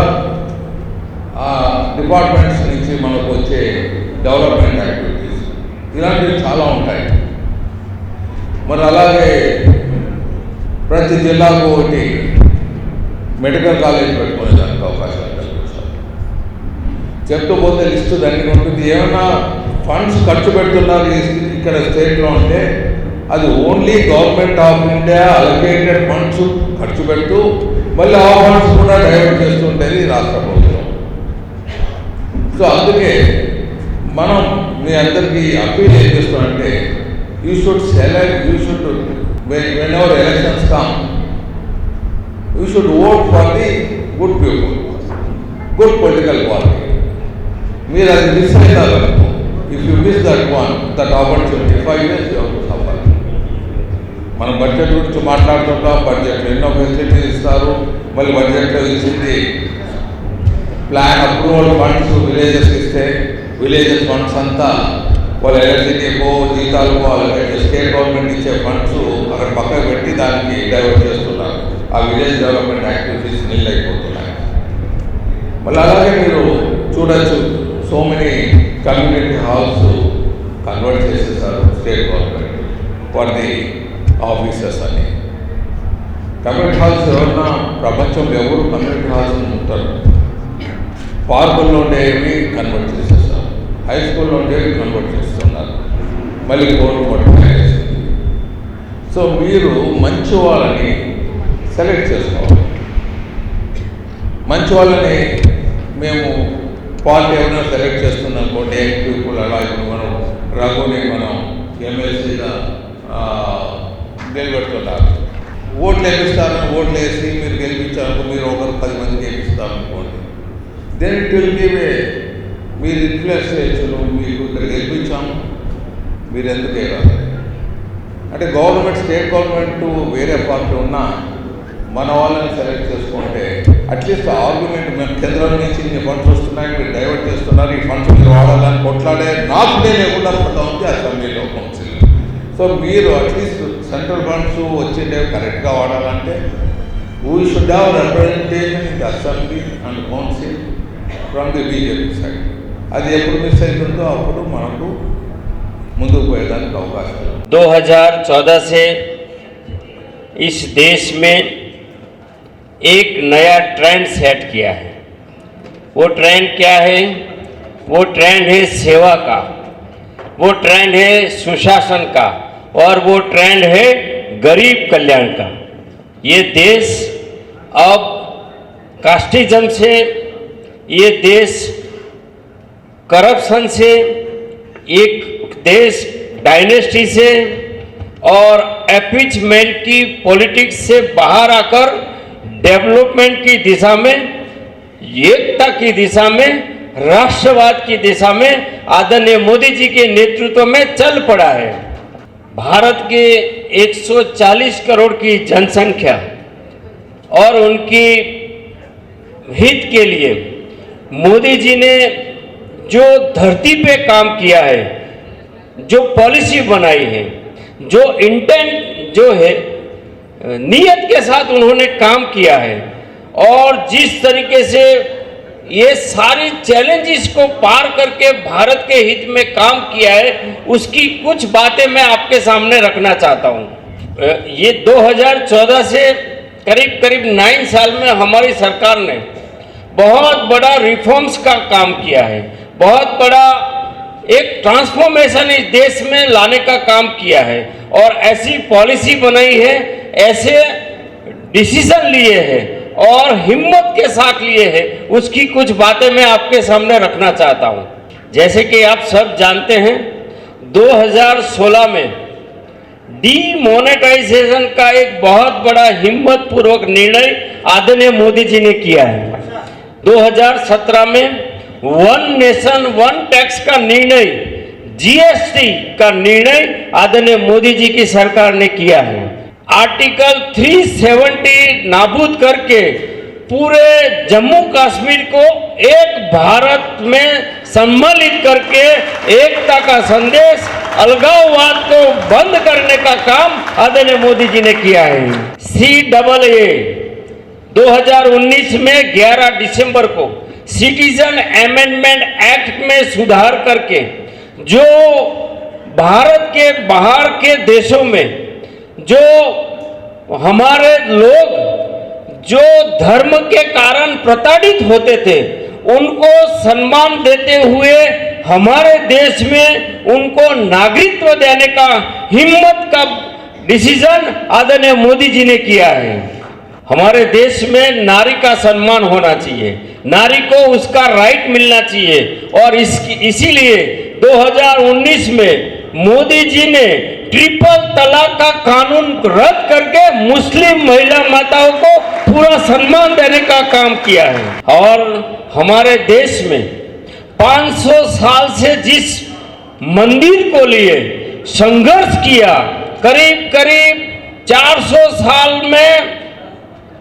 Speaker 3: డిపార్ట్మెంట్స్ నుంచి మనకు వచ్చే డెవలప్మెంట్ యాక్టివిటీస్ ఇలాంటివి చాలా ఉంటాయి. మరి అలాగే ప్రతి జిల్లాకు ఒకటి మెడికల్ కాలేజ్ పెట్టుకునే దానికి అవకాశాలు కల్పించారు. చెప్తూ పోతే లిస్టు దానికి ఉంటుంది. ఏమైనా ఫండ్స్ ఖర్చు పెడుతున్నారు ఇక్కడ స్టేట్లో అంటే అది only government of India allocated funds ఖర్చు పెడుతూ మళ్ళీ ఆ ఫండ్స్ కూడా డైవర్ట్ చేస్తుంటేది రాష్ట్ర ప్రభుత్వం. సో అందుకే మనం మీ అందరికీ అప్పీల్ ఏం చేస్తామంటే you should whenever elections come, you should vote for the good people, good political party. మీరు అది మిస్ అవుతారు. If you miss that opportunity 5 years you have to suffer. మనం బడ్జెట్ గురించి మాట్లాడుతుంటాం. బడ్జెట్లో ఎన్నో ఫెసిలిటీస్ ఇస్తారు. మళ్ళీ బడ్జెట్లో ఇచ్చింది ప్లాన్ అప్రూవల్ ఫండ్స్ విలేజెస్ ఇస్తే విలేజెస్ ఫండ్స్ అంతా వాళ్ళ ఎలక్ట్రిసిటీకో జీతాలకో అలాగే స్టేట్ గవర్నమెంట్ ఇచ్చే ఫండ్స్ అక్కడ పక్కకు పెట్టి దానికి డైవర్ట్ చేస్తున్నారు. ఆ విలేజ్ డెవలప్మెంట్ యాక్టివిటీస్ నిల్ అయిపోతున్నాయి. మళ్ళీ అలాగే మీరు చూడొచ్చు, so many community halls convert చేసేసారు state government for the officers అని. కమ్యూనిటీ హాల్స్ ఎవరన్నా ప్రపంచంలో ఎవరు కమ్యూనిటీ హాల్స్ ఉంటారు? పార్కుల్లో ఉండేవి కన్వర్ట్ చేసేస్తారు, హై స్కూల్లో ఉండేవి కన్వర్ట్ చేస్తున్నారు, మళ్ళీ కోర్టు పట్టుకునేసింది. సో మీరు మంచి వాళ్ళని సెలెక్ట్ చేసుకోవాలి. మంచి వాళ్ళని మేము పార్టీ ఎవరైనా సెలెక్ట్ చేస్తున్నాం అనుకోండి, యంగ్ పీపుల్ అలా ఇప్పుడు మనం రఘుని మనం ఎమ్మెల్సీగా నిలబెడుతున్నారు. ఓట్లు వేపిస్తారని ఓట్లు వేసి మీరు గెలిపించారనుకో, మీరు ఒకరు 10 మంది గెలిపిస్తారనుకోండి, then it will give a, మీరు ఇన్ఫ్లుయెన్స్ చేయొచ్చు. మీకు ఇక్కడ గెలిపించాము, మీరు ఎందుకు వేయాలి అంటే గవర్నమెంట్, స్టేట్ గవర్నమెంట్ వేరే పార్టీ ఉన్నా మన వాళ్ళని సెలెక్ట్ చేసుకుంటే అట్లీస్ట్ ఆర్గ్యుమెంట్, మేము కేంద్రం నుంచి ఇన్ని ఫండ్స్ వస్తున్నాయి, మీరు డైవర్ట్ చేస్తున్నారు, ఈ ఫండ్స్ మీరు వాడాలని కొట్లాడే నాకుడే లేకుండా పడుతూ ఉంది అసెంబ్లీలో, కౌన్సిల్. సో మీరు అట్లీస్ట్ సెంట్రల్ ఫండ్స్ వచ్చేటవి కరెక్ట్గా వాడాలంటే we should have representation in the assembly and council from the BJP side. అది ఎప్పుడు మిస్ అవుతుందో అప్పుడు మనకు ముందుకు పోయేదానికి అవకాశం.
Speaker 2: 2014 से इस देश में एक नया ट्रेंड सेट किया है। वो ट्रेंड क्या है? वो ट्रेंड है सेवा का, वो ट्रेंड है सुशासन का, और वो ट्रेंड है गरीब कल्याण का। ये देश अब कास्टिज्म से, ये देश करप्शन से, एक देश डायनेस्टी से और एपिचमेंट की पॉलिटिक्स से बाहर आकर डेवलपमेंट की दिशा में, एकता की दिशा में, राष्ट्रवाद की दिशा में आदरणीय मोदी जी के नेतृत्व में चल पड़ा है। भारत के 140 करोड़ की जनसंख्या और उनकी हित के लिए मोदी जी ने जो धरती पे काम किया है, जो पॉलिसी बनाई है, जो इंटेंट जो है, नियत के साथ उन्होंने काम किया है, और जिस तरीके से ये सारी चैलेंजेस को पार करके भारत के हित में काम किया है, उसकी कुछ बातें मैं आपके सामने रखना चाहता हूँ। ये 2014 से करीब 9 साल में हमारी सरकार ने बहुत बड़ा रिफॉर्म्स का काम किया है, बहुत बड़ा एक ट्रांसफॉर्मेशन इस देश में लाने का काम किया है, और ऐसी पॉलिसी बनाई है, ऐसे डिसीजन लिए हैं और हिम्मत के साथ लिए हैं। उसकी कुछ बातें मैं आपके सामने रखना चाहता हूं। जैसे कि आप सब जानते हैं, 2016 में डीमोनेटाइजेशन का एक बहुत बड़ा हिम्मत पूर्वक निर्णय आदरणीय मोदी जी ने किया है। 2017 में वन नेशन वन टैक्स का निर्णय, जीएसटी का निर्णय आदरणीय मोदी जी की सरकार ने किया है। आर्टिकल 370 नाबूद करके पूरे जम्मू कश्मीर को एक भारत में सम्मिलित करके एकता का संदेश, अलगाववाद को बंद करने का काम आदरणीय मोदी जी ने किया है। CAA 2019 में 11 दिसंबर को सिटीजन अमेंडमेंट एक्ट में सुधार करके जो भारत के बाहर के देशों में जो हमारे लोग जो धर्म के कारण प्रताड़ित होते थे, उनको सम्मान देते हुए हमारे देश में उनको नागरिकत्व देने का हिम्मत का डिसीजन आदरणीय मोदी जी ने किया है। हमारे देश में नारी का सम्मान होना चाहिए, नारी को उसका राइट मिलना चाहिए, और इसीलिए 2019 में मोदी जी ने ट्रिपल तलाक का कानून रद्द करके मुस्लिम महिला माताओं को पूरा सम्मान देने का काम किया है। और हमारे देश में 500 साल से जिस मंदिर को लिए संघर्ष किया, करीब 400 साल में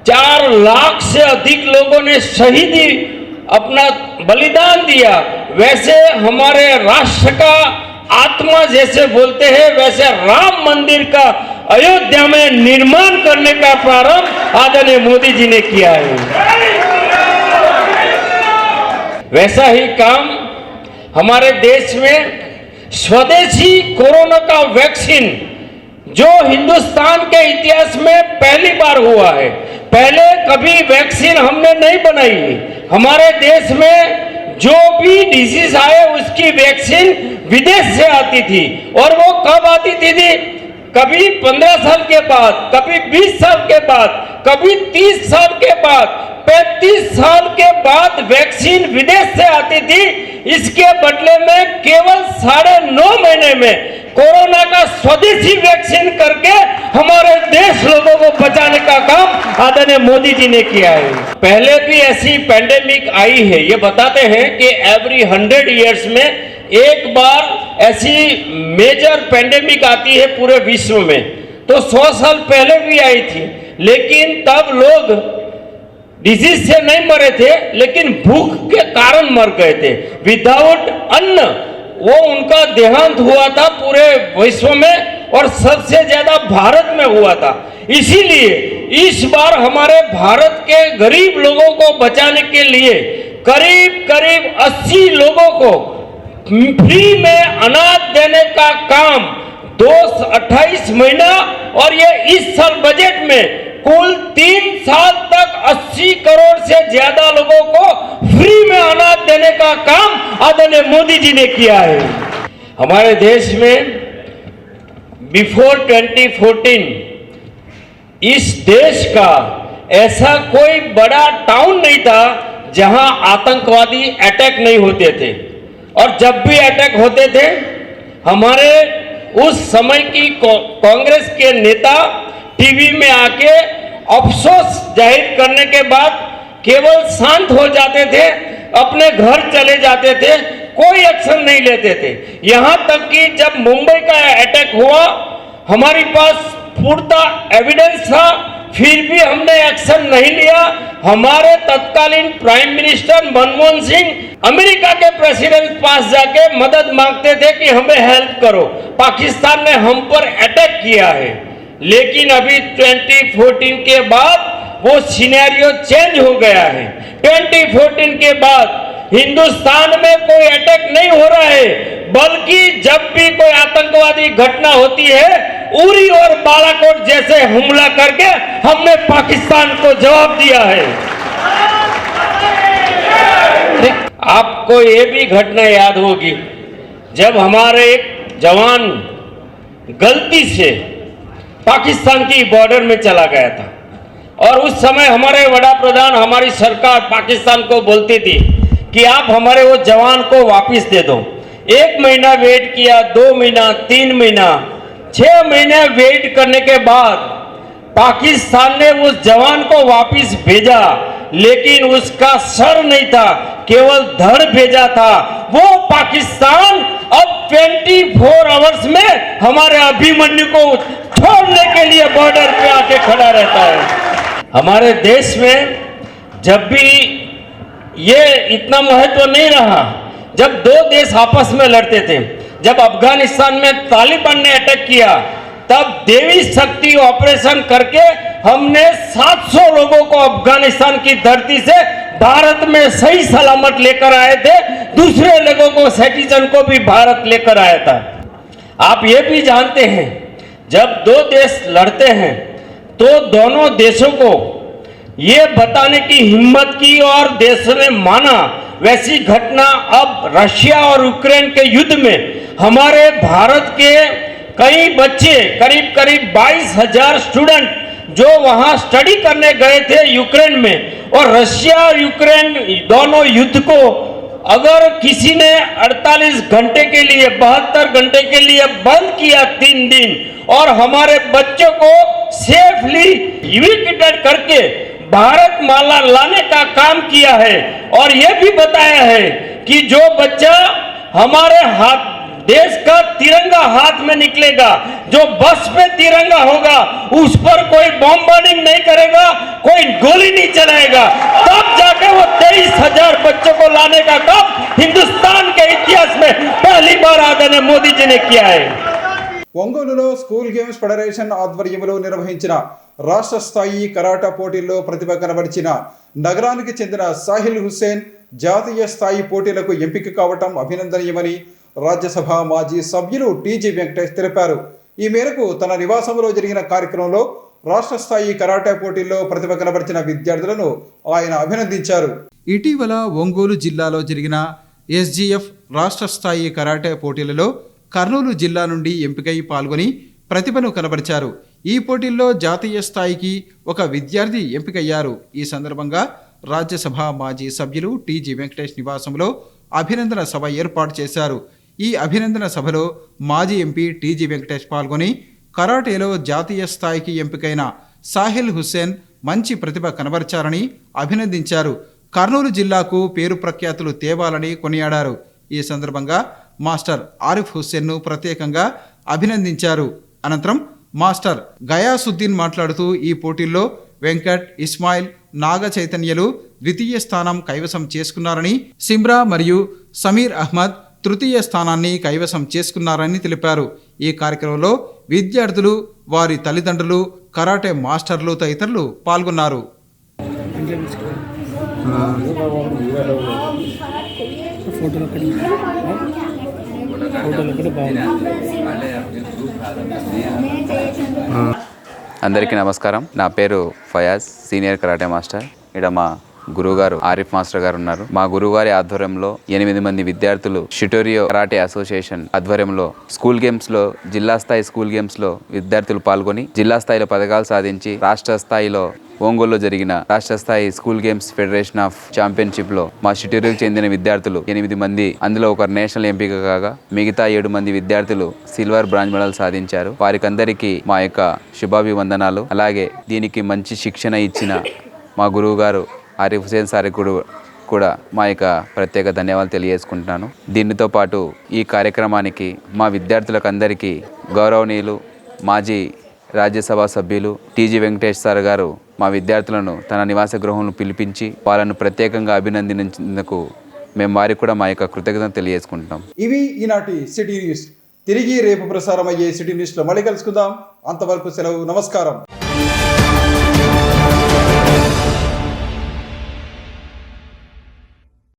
Speaker 2: 4 लाख से अधिक लोगों ने शहीदी अपना बलिदान दिया, वैसे हमारे राष्ट्र का आत्मा जैसे बोलते हैं, वैसे राम मंदिर का अयोध्या में निर्माण करने का प्रारंभ आदरणीय मोदी जी ने किया है। वैसा ही काम हमारे देश में स्वदेशी कोरोना का वैक्सीन जो हिंदुस्तान के इतिहास में पहली बार हुआ है। पहले कभी वैक्सीन हमने नहीं बनाई। हमारे देश में जो भी डिजीज आए उसकी वैक्सीन विदेश से आती थी, और वो कब आती थी? कभी 15 साल के बाद, कभी 20 साल के बाद, कभी 30 साल के बाद, 35 साल के बाद वैक्सीन विदेश से आती थी। इसके बदले में केवल 9.5 महीने में कोरोना का स्वदेशी वैक्सीन करके हमारे देश लोगों को बचाने का काम आदरणीय मोदी जी ने किया है। पहले भी ऐसी पैंडेमिक आई है। ये बताते हैं कि एवरी 100 इयर्स में एक बार ऐसी मेजर पैंडेमिक आती है पूरे विश्व में। तो 100 साल पहले भी आई थी, लेकिन तब लोग डिजीज से नहीं मरे थे, लेकिन भूख के कारण मर गए थे। विदाउट अन्न वो उनका देहांत हुआ था पूरे विश्व में, और सबसे ज्यादा भारत में हुआ था। इसीलिए इस बार हमारे भारत के गरीब लोगों को बचाने के लिए करीब करीब 80 लोगों को फ्री में अनाज देने का काम 28 महीना, और ये इस साल बजट में कुल 3 साल तक 80 करोड़ से ज्यादा लोगों को फ्री में अनाज देने का काम आदरणीय मोदी जी ने किया है। हमारे देश में बिफोर 2014 इस देश का ऐसा कोई बड़ा टाउन नहीं था जहां आतंकवादी अटैक नहीं होते थे, और जब भी अटैक होते थे हमारे उस समय की कांग्रेस के नेता टीवी में आके अफसोस जाहिर करने के बाद केवल शांत हो जाते थे, अपने घर चले जाते थे, कोई एक्शन नहीं लेते थे। यहां तक कि जब मुंबई का अटैक हुआ हमारे पास पूर्ता एविडेंस था, फिर भी हमने एक्शन नहीं लिया। हमारे तत्कालीन prime minister Manmohan Singh America के प्रेसिडेंट पास जाके मदद मांगते थे कि हमें हेल्प करो। पाकिस्तान ने हम पर अटैक किया है, लेकिन अभी 2014 के बाद वो सिनेरियो चेंज हो गया है। 2014 के बाद हिंदुस्तान में कोई अटैक नहीं हो रहा है, बल्कि जब भी कोई आतंकवादी घटना होती है उरी और बालाकोट जैसे हमला करके हमने पाकिस्तान को जवाब दिया है। आपको ये भी घटना याद होगी जब हमारे एक जवान गलती से पाकिस्तान की बॉर्डर में चला गया था, और उस समय हमारे वड़ा प्रधान, हमारी सरकार पाकिस्तान को बोलती थी कि आप हमारे वो जवान को वापस दे दो। 1 महीना वेट किया, 2 महीना, 3 महीना, 6 महीने वेट करने के बाद पाकिस्तान ने उस जवान को वापस भेजा, लेकिन उसका सर नहीं था, केवल धड़ भेजा था। वो पाकिस्तान अब 24 आवर्स में हमारे अभिमन्यु को छोड़ने के लिए बॉर्डर पे आके खड़ा रहता है। हमारे देश में जब भी ये इतना महत्व नहीं रहा, जब 2 देश आपस में लड़ते थे, जब अफगानिस्तान में तालिबान ने अटैक किया, तब देवी शक्ति ऑपरेशन करके हमने 700 लोगों को अफगानिस्तान की धरती से भारत में सही सलामत लेकर आए थे। दूसरे लोगों को, सिटीजन को भी भारत लेकर आया था। आप ये भी जानते हैं जब 2 देश लड़ते हैं तो दोनों देशों को ये बताने की हिम्मत की और देश ने माना। वैसी घटना अब रशिया और यूक्रेन के युद्ध में हमारे भारत के कई बच्चे, करीब करीब 22,000 स्टूडेंट जो वहां स्टडी करने गए थे यूक्रेन में, और रशिया और यूक्रेन दोनों युद्ध को अगर किसी ने 48 घंटे के लिए, 72 घंटे के लिए बंद किया 3 दिन, और हमारे बच्चों को सेफली इवैक्यूएट करके भारत माला लाने का काम किया है, और यह भी बताया है कि जो बच्चा हमारे हाथ देश का तिरंगा हाथ में निकलेगा, जो बस में तिरंगा होगा, उस पर कोई बॉम्बार्डिंग नहीं करेगा, कोई गोली नहीं चलाएगा, तब जाके वो 123,000 बच्चों को लाने का काम हिंदुस्तान के इतिहास में पहली बार आदरणीय मोदी जी ने किया है।
Speaker 1: ఒంగోలులో స్కూల్ గేమ్స్ ఫెడరేషన్ ఆధ్వర్యంలో నిర్వహించిన రాష్ట్ర స్థాయి కరాటా పోటీల్లో ప్రతిభ కనబరిచిన నగరానికి చెందిన సాహిల్ హుస్సేన్ జాతీయ స్థాయి పోటీలకు ఎంపిక కావటం అభినందనీయమని రాజ్యసభ మాజీ సభ్యులు టీజీ వెంకటేష్ తెలిపారు. ఈ మేరకు తన నివాసంలో జరిగిన కార్యక్రమంలో రాష్ట్ర స్థాయి కరాటే పోటీల్లో ప్రతిభ కనబరిచిన విద్యార్థులను ఆయన అభినందించారు. ఇటీవల ఒంగోలు జిల్లాలో జరిగిన ఎస్జీఎఫ్ రాష్ట్ర స్థాయి కరాటే పోటీలలో కర్నూలు జిల్లా నుండి ఎంపికై పాల్గొని ప్రతిభను కనబరిచారు. ఈ పోటీల్లో జాతీయ స్థాయికి ఒక విద్యార్థి ఎంపికయ్యారు. ఈ సందర్భంగా రాజ్యసభ మాజీ సభ్యులు టీజీ వెంకటేష్ నివాసంలో అభినందన సభ ఏర్పాటు చేశారు. ఈ అభినందన సభలో మాజీ ఎంపీ టీజీ వెంకటేష్ పాల్గొని కరాటేలో జాతీయ స్థాయికి ఎంపికైన సాహిల్ హుస్సేన్ మంచి ప్రతిభ కనబరిచారని అభినందించారు. కర్నూలు జిల్లాకు పేరు ప్రఖ్యాతులు తేవాలని కొనియాడారు. ఈ సందర్భంగా మాస్టర్ ఆరిఫ్ హుస్సేన్ను ప్రత్యేకంగా అభినందించారు. అనంతరం మాస్టర్ గయాసుద్దీన్ మాట్లాడుతూ ఈ పోటీల్లో వెంకట్, ఇస్మాయిల్, నాగ చైతన్యలు ద్వితీయ స్థానం కైవసం చేసుకున్నారని, సిమ్రా మరియు సమీర్ అహ్మద్ తృతీయ స్థానాన్ని కైవసం చేసుకున్నారని తెలిపారు. ఈ కార్యక్రమంలో విద్యార్థులు, వారి తల్లిదండ్రులు, కరాటే మాస్టర్లు తదితరులు పాల్గొన్నారు.
Speaker 4: అందరికీ నమస్కారం. నా పేరు ఫయాజ్, సీనియర్ కరాటే మాస్టర్. ఇక్కడ మా గురువుగారు ఆరిఫ్ మాస్టర్ గారు ఉన్నారు. మా గురువుగారి ఆధ్వర్యంలో 8 మంది విద్యార్థులు షిటోరియో కరాటే అసోసియేషన్ ఆధ్వర్యంలో స్కూల్ గేమ్స్ లో, జిల్లా స్థాయి స్కూల్ గేమ్స్ లో విద్యార్థులు పాల్గొని జిల్లా స్థాయిలో పథకాలు సాధించి రాష్ట్ర స్థాయిలో ఒంగోలులో జరిగిన రాష్ట్ర స్థాయి school games federation of championship లో మా షిటోరియోకి చెందిన విద్యార్థులు 8 మంది, అందులో ఒకరు నేషనల్ ఎంపిక కాగా మిగతా 7 మంది విద్యార్థులు సిల్వర్, బ్రాంజ్ మెడల్ సాధించారు. వారికందరికీ మా యొక్క శుభాభివందనాలు. అలాగే దీనికి మంచి శిక్షణ ఇచ్చిన మా గురువు గారు ఆరిఫ్ హుస్సేన్ సార్ కూడా మా యొక్క ప్రత్యేక ధన్యవాదాలు తెలియజేసుకుంటున్నాను. దీనితో పాటు ఈ కార్యక్రమానికి మా విద్యార్థులకు అందరికీ గౌరవనీయులు మాజీ రాజ్యసభ సభ్యులు టీజీ వెంకటేష్ సార్ గారు మా విద్యార్థులను తన నివాస గృహంలో పిలిపించి వాళ్ళను ప్రత్యేకంగా అభినందించినందుకు మేము వారికి కూడా మా యొక్క కృతజ్ఞతలు తెలియజేసుకుంటున్నాం.
Speaker 1: ఇవి ఈనాటి సిటీ న్యూస్. తిరిగి రేపు ప్రసారం అయ్యే సిటీ న్యూస్లో మళ్ళీ కలుసుకుందాం. అంతవరకు సెలవు. నమస్కారం.